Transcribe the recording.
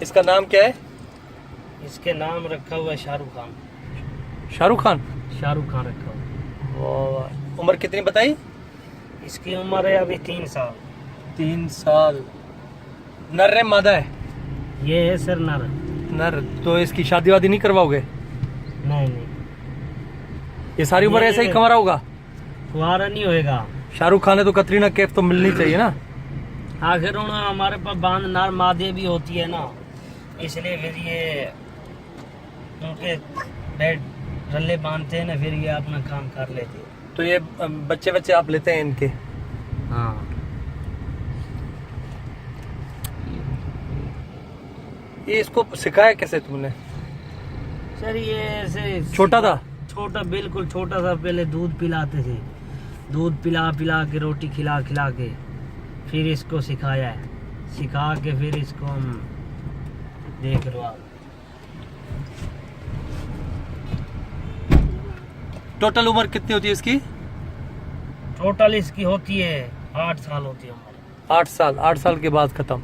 इसका नाम क्या है? इसके नाम रखा हुआ है शाहरुख खान। शाहरुख खान? शाहरुख खान रखा हुआ और उम्र कितनी बताई? है। इसकी उम्र है अभी 3 साल। 3 साल। नर है मादा है? ये है सर नर। नर। तो इसकी शादी वादी नहीं करवाओगे? नहीं नहीं, ये सारी उम्र ऐसे ही कमरा होगा? फुहारा नहीं होएगा। शाहरुख खान है तो कतरीना कैफ तो मिलनी चाहिए ना। आखिर हमारे पास बांध नार मादे भी होती है ना, इसलिए फिर ये उनके बेड रल्ले बांधते हैं ना, फिर ये अपना काम कर लेते हैं। तो ये बच्चे बच्चे आप लेते हैं इनके? हाँ। ये इसको सिखाया कैसे तुमने? सर ये ऐसे छोटा था? छोटा, बिल्कुल छोटा सा। पहले दूध पिलाते थे, दूध पिला पिला के, रोटी खिला खिला के फिर इसको सिखाया है। सिखा के फिर इसको हम देख लो आप। टोटल उम्र कितनी होती है इसकी? टोटल इसकी होती है 8 साल होती है उम्र। 8 साल। 8 साल के बाद खत्म।